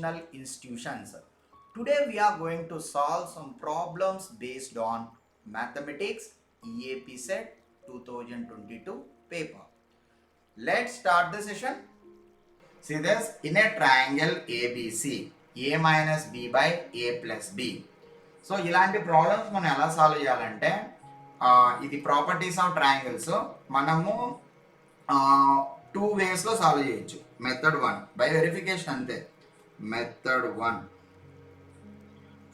educational institutions. Today we are going to solve some problems based on mathematics EAP set 2022 paper. Let's start the session. See this, in a triangle ABC, A minus B by A plus B. So ఇలాంటి problems మనం ఎలా solve చేయాలంటే ఇది properties of triangles మనము two వేస్లో solve చేయొచ్చు. Method 1 by verification అంతే. Method 1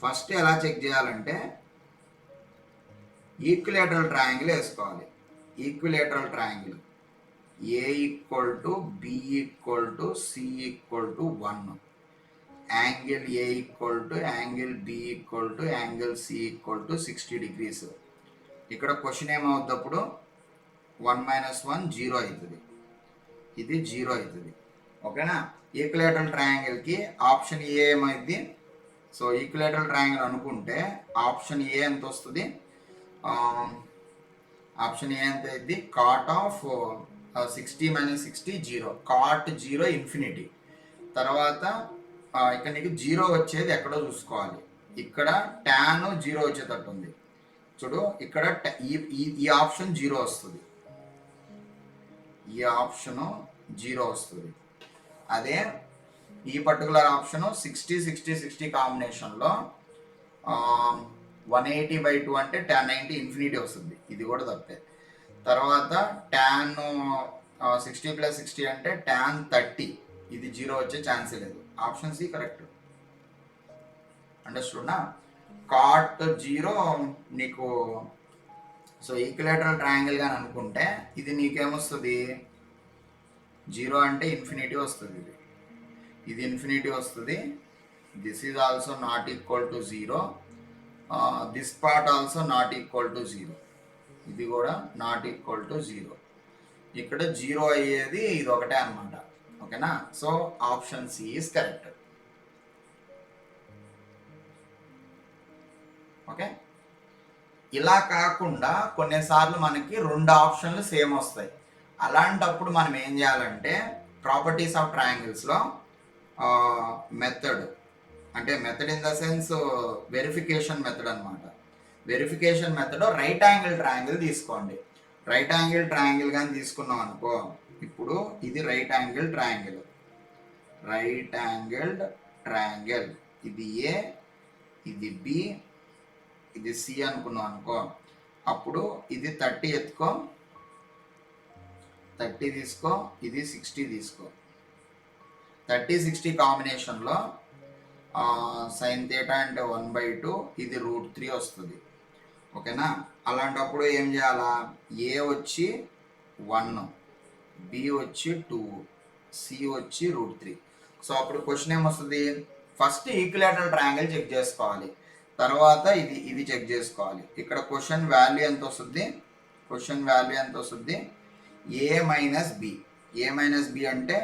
first ఎలా check చేయాలంటే ఈక్విలేటరల్ ట్రయాంగిల్ వేసుకోవాలి. Equilateral triangle A equal to B equal to C equal to 1, angle A equal to angle B equal to angle C equal to 60 degrees. ఇక్కడ question ఏమవుద్దప్పుడు 1 minus 1 0 అవుతుంది, ఇది 0 అవుతుంది. ఓకేనా? Equilateral ట్రయాంగిల్కి option A ఏమైంది? So equilateral triangle అనుకుంటే option A ఎంత వస్తుంది? Option A ఎంత అయింది? Cot of 60 minus 60 0, cot 0 infinity. తర్వాత ఇక్కడ నీకు 0 వచ్చేది ఎక్కడో చూసుకోవాలి. ఇక్కడ tan 0 వచ్చేటట్టు ఉంది చూడు. ఇక్కడ ఈ ఆప్షన్ 0 వస్తుంది, ఈ ఆప్షన్ 0 వస్తుంది. అదే ఈ పర్టికులర్ ఆప్షన్ 60 60 60 కాంబినేషన్లో 180/2 అంటే tan 90 ఇన్ఫినిటీ వస్తుంది, ఇది కూడా తప్పే. తర్వాత tan 60 + 60 అంటే tan 30, ఇది 0 వచ్చే ఛాన్సే లేదు. Option C correct. అండర్స్టూడ్నా? కాట్ 0 నీకు సో ఈక్విలేటరల్ ట్రయాంగిల్ గాని అనుకుంటే ఇది నీకేమొస్తుంది? 0 అంటే ఇన్ఫినిటీ వస్తుంది, ఇది ఇన్ఫినిటీ వస్తుంది. This is also not equal to 0, this part also not equal to 0, ఇది కూడా నాట్ ఈక్వల్ టు 0. ఇక్కడ 0 అయ్యేది ఇది ఒకటే అనమాట. ఓకేనా? So option C is correct. Okay, ఇలా కాకుండా కొన్నిసార్లు మనకి 2 ఆప్షన్లు సేమ్ వస్తాయి. అలాంటప్పుడు మనం ఏం చేయాలంటే ప్రాపర్టీస్ ఆఫ్ ట్రయాంగిల్స్లో మెథడ్, అంటే method in the sense verification method అనమాట. Verification method right angle triangle తీసుకోండి. రైట్ యాంగిల్ ట్రయాంగిల్ కానీ తీసుకున్నాం అనుకో, ఇప్పుడు ఇది right angle triangle, right angled triangle, ఇది ఏ, ఇది బి, ఇది సి అనుకున్నాం అనుకో, అప్పుడు ఇది 30 ఎత్తుకో, 30 తీసుకో, ఇది 60 తీసుకో. 30 60 కాంబినేషన్లో sin θ అంటే 1/2, ఇది √3 వస్తుంది. ఓకేనా? అలాంటప్పుడు ఏం చేయాలా? ఏ వచ్చి 1, బి వచ్చి 2, సి వచ్చి √3. సో అప్పుడు క్వశ్చన్ ఏమొస్తుంది? ఫస్ట్ ఈక్విలేటరల్ ట్రయాంగిల్ చెక్ చేసుకోవాలి, తర్వాత ఇది చెక్ చేసుకోవాలి. ఇక్కడ క్వశ్చన్ వాల్యూ ఎంత వస్తుంది? క్వశ్చన్ వాల్యూ ఎంత వస్తుంది? A minus B. A minus B అంటే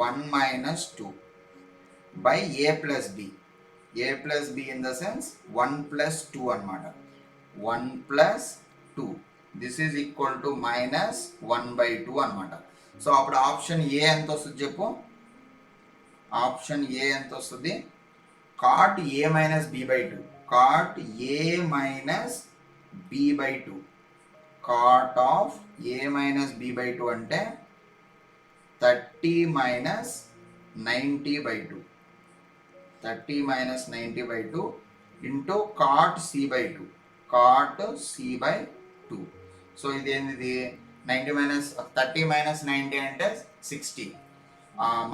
1 minus 2 by A plus B. A plus B in the sense 1 plus 2 అనమాట. 1 plus 2, this is equal to minus 1/2 అనమాట. సో అప్పుడు ఆప్షన్ ఏ ఎంత వస్తుంది చెప్పు? ఆప్షన్ ఏ ఎంత వస్తుంది? Cot A minus B, cot A minus B, cot of A minus B అంటే 30 minus 90/2, 30 minus 90/2 into cot C, cot C. So ఇదేంటిది? 30 minus 90 అంటే 60,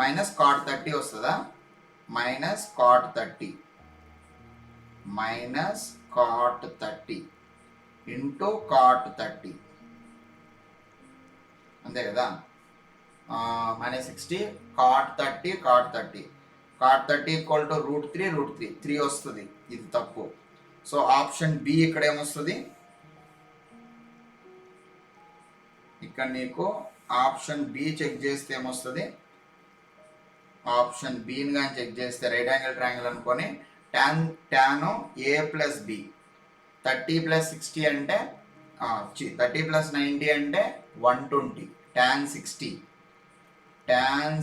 మైనస్ కాట్ 30 వస్తుందా? Minus cot 30, minus cot 30 into cot 30, అంతే కదా? Minus 60, cot 30, cot 30, cot 30 equal to √3, 3 వస్తుంది, ఇది తప్పు. So option B ఇక్కడ ఏమొస్తుంది? ఇక్కడ నీకు ఆప్షన్ బి చెక్ చేస్తే ఏమొస్తుంది? ఆప్షన్ బిని కానీ చెక్ చేస్తే రైట్ యాంగిల్ ట్రయాంగిల్ అనుకొని tan ఏ ప్లస్ బి, 30 + 60 అంటే 30 + 90 అంటే 120, tan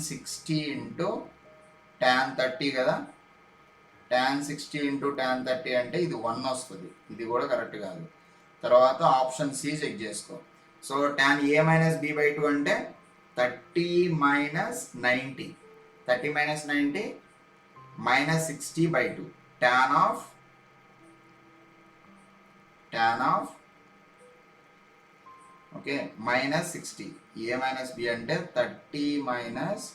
60 ఇంటూ tan 30 కదా, tan 60 ఇంటూ tan 30 అంటే ఇది 1 వస్తుంది, ఇది కూడా కరెక్ట్ కాదు. తర్వాత ఆప్షన్ సి చెక్ చేసుకో. So tan a minus b by 2 అంటే 30 minus 90, 30 minus 90 minus 60 by 2, tan of okay minus 60. a minus b అంటే 30 minus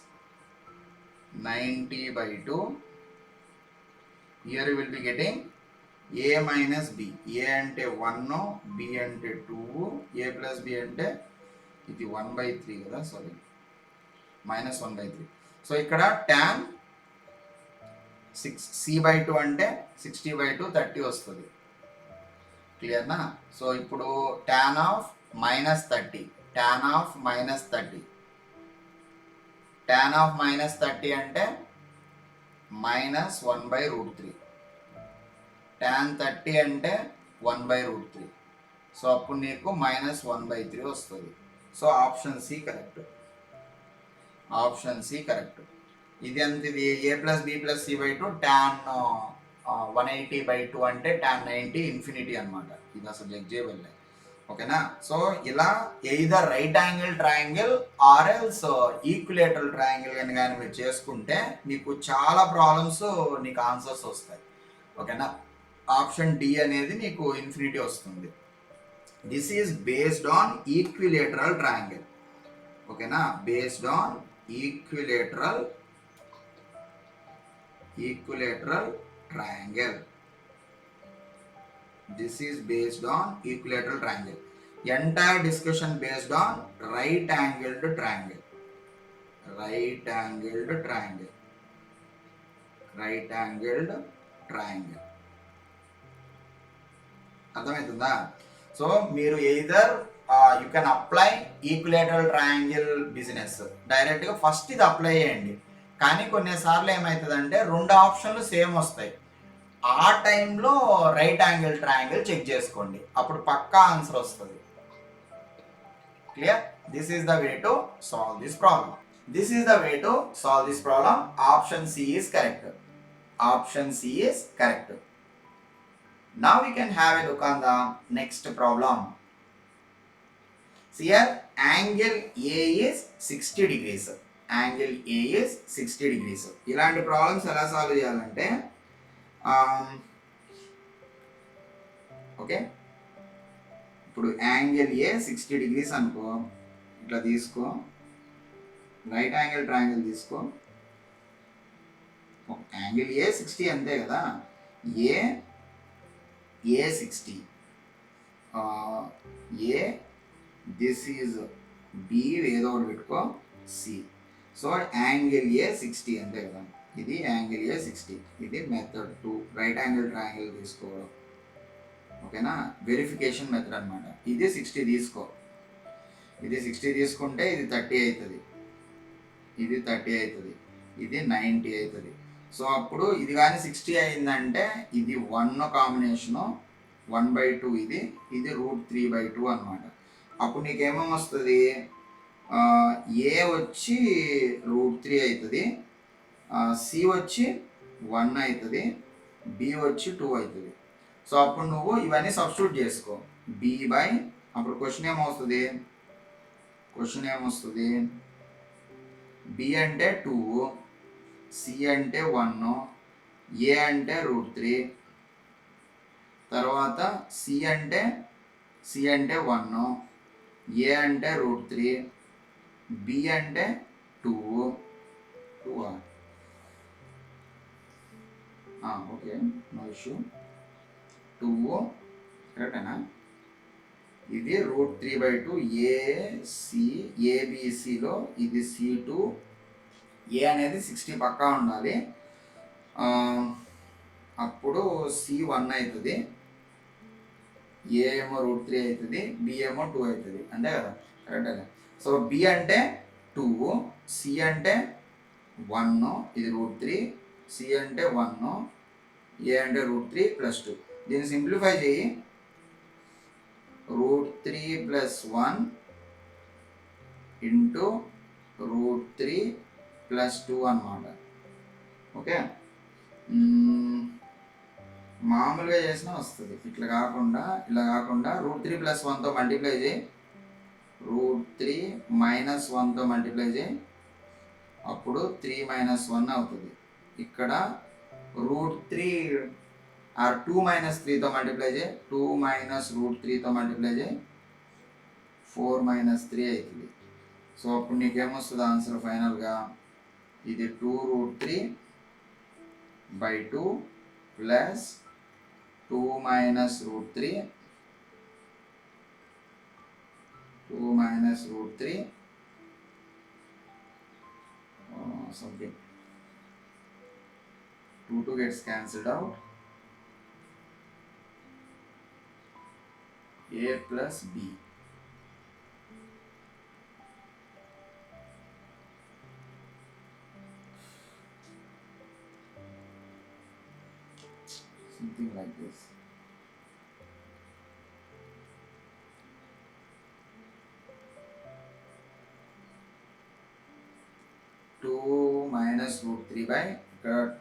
90 by 2. Here you will be getting a minus b. a అంటే 1, b అంటే 2, a plus b అంటే ఇది 1 by 3 కదా, sorry minus 1 by 3. So ఇక్కడ tan 6c by 2 అంటే 60 by 2 30 వస్తుంది. క్లియర్నా? So ఇప్పుడు tan of minus 30, tan of minus 30, tan of minus 30 అంటే మైనస్ 1 బై రూట్ 3, tan 30 అంటే 1 బై రూట్ 3. సో అప్పుడు నీకు మైనస్ 1 బై 3 వస్తుంది. So option C correct, option C correct. ఇది అంత, ఇది A plus B plus C by 2 tan 180 by 2 అంటే tan 90 infinity అనమాట. ఇది అసలు చెక్ చేయబడలే. ఓకేనా? సో ఇలా either right angle triangle or else equilateral triangle అని కానీ మీరు చేసుకుంటే మీకు చాలా ప్రాబ్లమ్స్ నీకు ఆన్సర్స్ వస్తాయి. ఓకేనా? ఆప్షన్ డి అనేది నీకు ఇన్ఫినిటీ వస్తుంది. This is based on equilateral triangle. ఓకేనా? Based on equilateral triangle. This is based on equilateral triangle. Entire discussion based on right angled triangle. Right angled triangle. అర్థమవుతుందా? So మీరు either you can apply equilateral triangle business డైరెక్ట్గా first ఇది apply చేయండి. కానీ కొన్నిసార్లు ఏమవుతుందంటే రెండు ఆప్షన్లు సేమ్ వస్తాయి. ఆ టైంలో రైట్ యాంగిల్ ట్రయాంగిల్ చెక్ చేసుకోండి, అప్పుడు పక్కా ఆన్సర్ వస్తుంది. Clear? This is the way to solve this problem. This is the way to solve this problem. Option C is correct. Option C is correct. Now we can have a look on the next problem. See here, angle A is 60 degrees. Angle A is 60 degrees. ఇలాంటి problems ఎలా solve చేయాలంటే okay, ఇప్పుడు angle A 60 degrees అనుకో, ఇట్లా తీసుకో, right angle triangle తీసుకో. Angle A 60 అంతే కదా, ఏ 60, ఏ దిస్ ఈజ్ బి ఏదో ఒకటి పెట్టుకో, సి. సో యాంగిల్ ఏ 60 అంతే కదా, ఇది యాంగిల్ ఏ 60. ఇది మెథడ్ 2, రైట్ యాంగిల్ ట్రయాంగిల్ తీసుకోవడం. ఓకేనా? వెరిఫికేషన్ మెథడ్ అనమాట. ఇది 60 తీసుకో, ఇది 60 తీసుకుంటే ఇది 30 అవుతుంది, ఇది 30 అవుతుంది, ఇది 90 అవుతుంది. సో అప్పుడు ఇది కానీ 60 అయిందంటే ఇది 1 కాంబినేషను 1/2, ఇది రూట్ 3/2 అనమాట. అప్పుడు నీకేమేమి వస్తుంది, ఏ వచ్చి రూట్ 3 అవుతుంది, సి వచ్చి 1 అవుతుంది, బి వచ్చి 2 అవుతుంది. సో అప్పుడు నువ్వు ఇవన్నీ సబ్స్టిట్యూట్ చేసుకో. బి బై, అప్పుడు క్వశ్చన్ ఏమొస్తుంది, బి అంటే 2, సి అంటే 1, ఏ అంటే రూట్ 3, తర్వాత సి అంటే 1, ఏ అంటే రూట్ 3, బి అంటే 2. Okay, no issue. 2 కరెక్టేనా? ఇది రూట్ 3/2 ఏబిసిలో ఇది C2. ఏ అనేది 60 పక్కా ఉండాలి, అప్పుడు C1 అవుతుంది, ఏ ఏమో రూట్ 3 అవుతుంది, బి ఏమో 2 అవుతుంది, అంతే కదా? కరెక్టే. సో బి అంటే 2, సి అంటే 1, ఇది రూట్ 3, సి అంటే 1, ఏ అంటే రూట్ 3 + 2. దీన్ని సింప్లిఫై చేయి, రూట్ 3 + 1 ఇంటూ రూట్ 3 + 2 అన్నమాట. ఓకే, మామూలుగా చేసినా వస్తుంది. ఇట్లా కాకుండా √3 + 1తో మల్టిప్లై చేయి, √3 - 1తో మల్టిప్లై చేయి, అప్పుడు 3 - 1 అవుతుంది. ఇక్కడ √3 ఆర్ 2 - 3తో మల్టిప్లై చేయి, 2 - √3తో మల్టిప్లై చేయి, 4 - 3 అవుతుంది. సో అప్పుడు నీకేమొస్తుంది ఆన్సర్ ఫైనల్గా? ఇది 2√3/2 plus 2 - √3 something 2 gets cancelled out, a plus b. Something like this. Two minus √3 by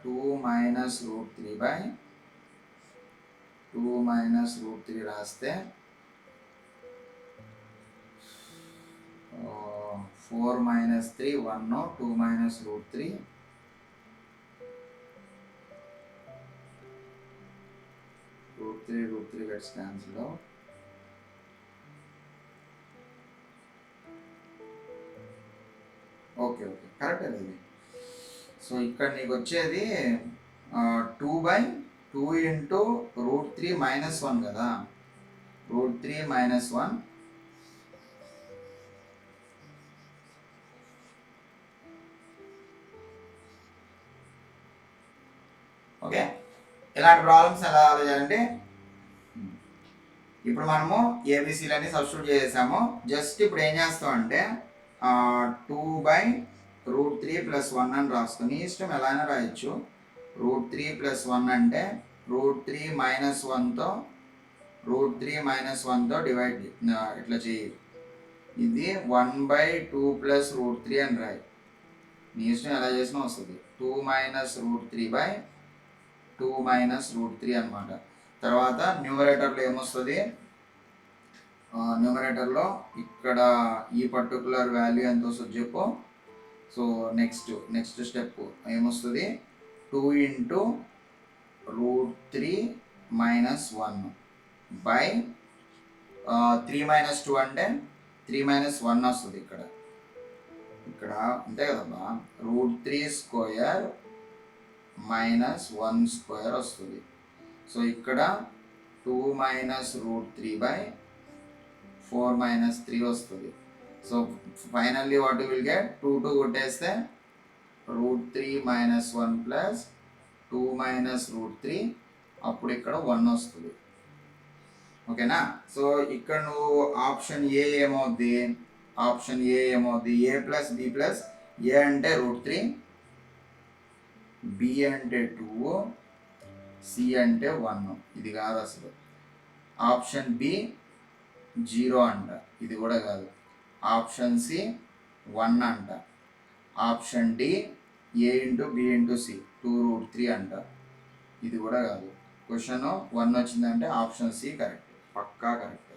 2 minus √3 రాస్తే 4 - 3 1 2 minus √3 √3 gets cancelled out. Okay correct అది. సో ఇక్కడ నీకు వచ్చేది 2/2 ఇంటూ √3 - 1 కదా, √3 - 1 ఓకే. ఇలాంటి ప్రాబ్లమ్స్ ఎలా చేయాలంటే, ఇప్పుడు మనము ఏబిసిలన్నీ సబ్స్టిట్యూట్ చేసాము. జస్ట్ ఇప్పుడు ఏం చేస్తాం అంటే 2/√3 + 1 అని రాసుకొని, ఇష్టం ఎలా అయినా రాయొచ్చు. √3 + 1 అంటే √3 - 1తో డివైడ్ ఇట్లా చేయి. ఇది 1/2 + √3 అని రాయి. నీ ఇష్టం ఎలా చేసినా వస్తుంది. 2 - √3/2 - √3 అనమాట. తర్వాత న్యూమరేటర్లో ఏమొస్తుంది, న్యూమరేటర్లో ఇక్కడ ఈ పర్టికులర్ వాల్యూ ఎంత వస్తుంది చెప్పు. సో నెక్స్ట్ స్టెప్ ఏమొస్తుంది, 2 ఇంటూ √3 - 1 బై 3 - 2 అంటే 3 - 1 వస్తుంది. ఇక్కడ అంతే కదమ్మా, √3² - 1² వస్తుంది. సో ఇక్కడ 2 - √3/4 - 3 వస్తుంది. So finally what will get, 2 కొట్టేస్తే √3 - 1 ప్లస్ 2 - √3, అప్పుడు ఇక్కడ 1 వస్తుంది. ఓకేనా. సో ఇక్కడ నువ్వు ఆప్షన్ ఏ ఏమవుద్ది, a plus b plus a అంటే √3, b అంటే 2, c అంటే 1. ఇది కాదు అసలు. ఆప్షన్ బి 0 అంట, ఇది కూడా కాదు. ఆప్షన్ సి 1 అంట. Option D a into b into C 2√3 అంట, ఇది కూడా కాదు. క్వశ్చన్ 1 వచ్చిందంటే ఆప్షన్ సి కరెక్ట్, పక్కా కరెక్ట్.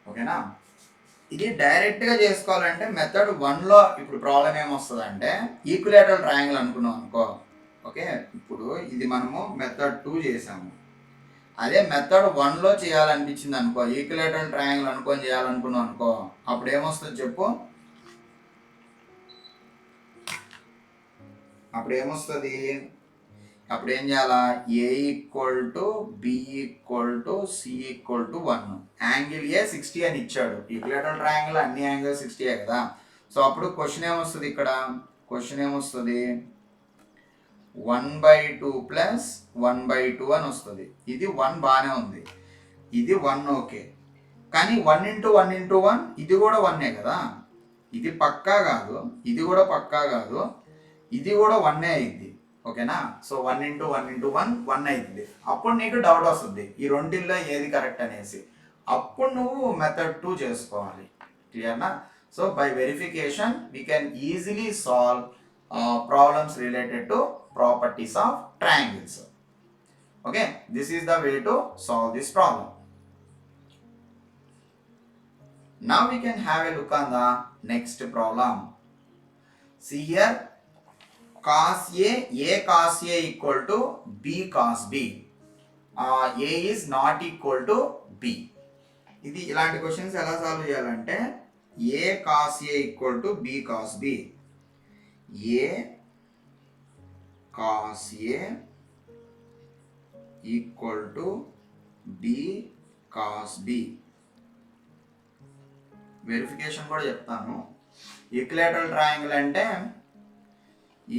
ఓకేనా. ఇది డైరెక్ట్గా చేసుకోవాలంటే మెథడ్ 1లో ఇప్పుడు ప్రాబ్లం ఏమొస్తుంది అంటే, ఈక్విలేటరల్ ట్రయాంగిల్ అనుకున్నాం అనుకో. ఓకే, ఇప్పుడు ఇది మనము మెథడ్ 2 చేసాము. అదే మెథడ్ 1లో చేయాలనిపించింది అనుకో, ఈక్విలేటరల్ ట్రయాంగిల్ అనుకొని చేయాలనుకున్నాం అనుకో, అప్పుడు ఏమొస్తుంది చెప్పు. అప్పుడు ఏమొస్తుంది, అప్పుడు ఏం చేయాలా, a = b = c = 1. Angle A 60 అని ఇచ్చాడు. ఈక్విలేటరల్ ట్రయాంగిల్ అన్ని యాంగిల్ 60 కదా. సో అప్పుడు క్వశ్చన్ ఏమొస్తుంది, ఇక్కడ క్వశ్చన్ ఏమొస్తుంది, 1/2 ప్లస్ 1/2 అని వస్తుంది. ఇది 1 బాగానే ఉంది, ఇది 1 ఓకే. కానీ 1 × 1 × 1 ఇది కూడా 1 కదా. ఇది పక్కా కాదు, ఇది కూడా పక్కా కాదు, ఇది కూడా 1 అయింది. ఓకేనా. సో 1 × 1 × 1 1 అవుతుంది. అప్పుడు నీకు డౌట్ వస్తుంది ఈ రెండిల్లో ఏది కరెక్ట్ అనేసి. అప్పుడు నువ్వు మెథడ్ 2 చేసుకోవాలి. క్లియర్నా. So by verification we can easily solve problems related to properties of triangles. Okay, this is the way to solve this problem. Now we can have a look on the next problem. See here, cos A cos A equal to B cos B. A is not equal to B. ఇది ఇలాంటి questions ఎలా solve చేయాలంటే A cos A equal to B cos B. A cos A equal to B cos B. Verification కూడా చెప్తాను. Equilateral triangle అంటే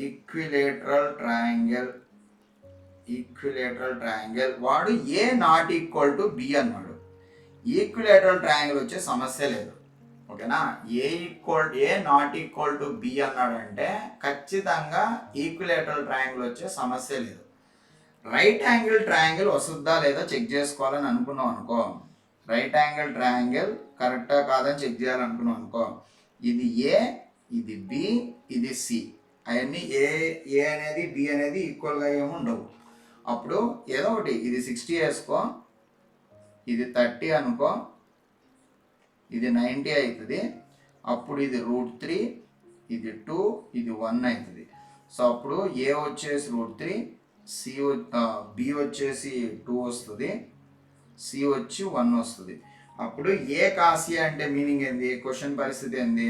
equilateral triangle వాడు ఏ not equal to be అన్నాడు. Equilateral triangle వచ్చే సమస్య లేదు. ఓకేనా, ఏ నాట్ ఈక్వల్ టు బి అన్నాడంటే ఖచ్చితంగా ఈక్విలేటరల్ ట్రయాంగిల్ వచ్చే సమస్య లేదు. రైట్ యాంగిల్ ట్రయాంగిల్ వస్తుందా లేదా చెక్ చేసుకోవాలని అనుకున్నాం అనుకో, రైట్ యాంగిల్ ట్రయాంగిల్ కరెక్టా కాదని చెక్ చేయాలనుకున్నాం అనుకో, ఇది ఏ, ఇది బి, ఇది సి, అవన్నీ ఏ అనేది బి అనేది ఈక్వల్గా ఏమి ఉండవు. అప్పుడు ఏదో ఒకటి, ఇది 60 వేసుకో, ఇది 30 అనుకో, ఇది 90 అవుతుంది. అప్పుడు ఇది √3, ఇది 2, ఇది 1 అవుతుంది. సో అప్పుడు ఏ వచ్చేసి √3, బి వచ్చేసి 2 వస్తుంది, సి వచ్చి 1 వస్తుంది. అప్పుడు ఏ కాసి అంటే మీనింగ్ ఏంది, క్వశ్చన్ పరిస్థితి ఏంది,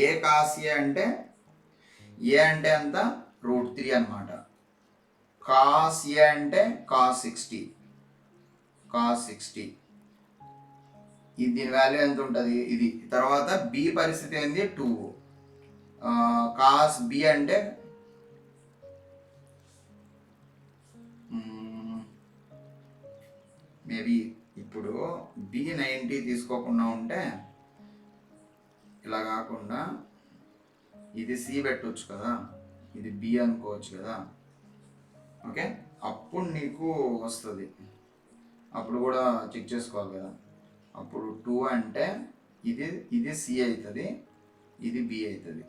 ఏ కాసి అంటే ఏ అంటే అంత √3 అనమాట. కాస్ ఏ అంటే కాస్ 60, ఇది వాల్యూ ఎంత ఉంటుంది ఇది. తర్వాత బి పరిస్థితి ఏంది 2, కాస్ బి అంటే మేబీ ఇప్పుడు బి 90 తీసుకోకుండా ఉంటే ఇలా కాకుండా ఇది సి పెట్టవచ్చు కదా, ఇది బి అనుకోవచ్చు కదా. ఓకే, అప్పుడు నీకు వస్తుంది, అప్పుడు కూడా చెక్ చేసుకోవాలి కదా. అప్పుడు 2 అంటే ఇది సి అవుతుంది, ఇది బి అవుతుంది,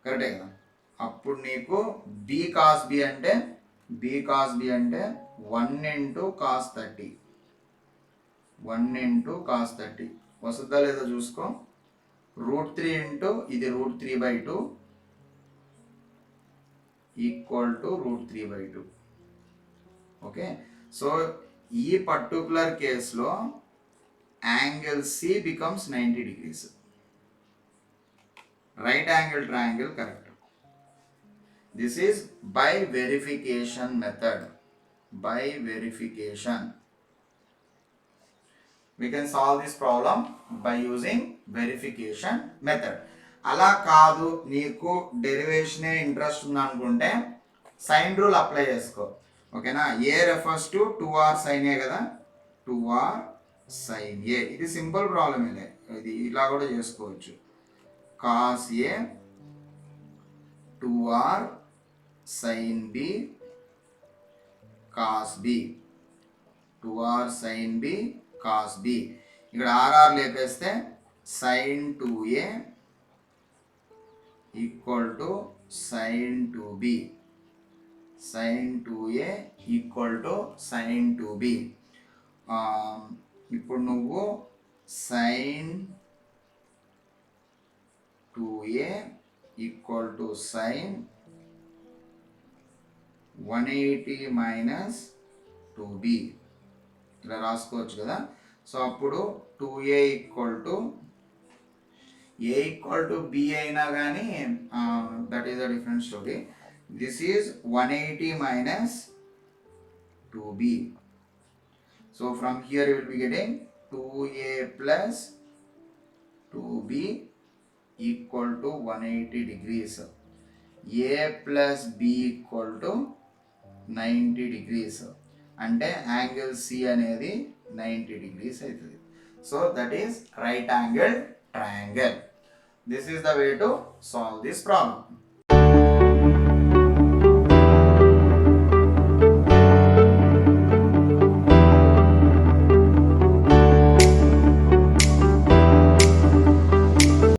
కరెక్టే కదా. అప్పుడు నీకు బి కాస్ బి అంటే 1 into cos 30, 1 into cos 30 వస్తుందా లేదా చూసుకో. √3 ఇంటూ ఇది √3/2 ఈక్వల్ టు √3/2. ఓకే, సో ఈ పర్టికులర్ కేసులో angle C becomes 90 degrees. Right angle triangle correct. This is by verification method. We can solve this problem by using verification method. అలా కాదు, నీకు డెరివేషనే interest ఉంది అనుకుంటే సైన్ రూల్ అప్లై చేసుకో. ఓకేనా, A refers to 2r sin a కదా, 2r sin a. ఇది simple problem, ఇది ఇలా కూడా చేసుకోవచ్చు. cos a 2r sin b cos b, 2r sin b cos b. ఇక్కడ r లేపేస్తే sin 2a equal to sin 2b, sin 2a equal to sin 2b. ఇప్పుడు నువ్వు sin 2a equal to sin 180 minus 2b ఇలా రాసుకోవచ్చు కదా. So అప్పుడు 2a equal to b అయినా కానీ that is a different story. This is 180 minus 2b. So from here you will be getting 2a plus 2b equal to 180 degrees. a plus b equal to 90 degrees. అంటే angle C అనేది 90 degrees అవుతుంది. So that is right angle triangle. This is the way to solve this problem.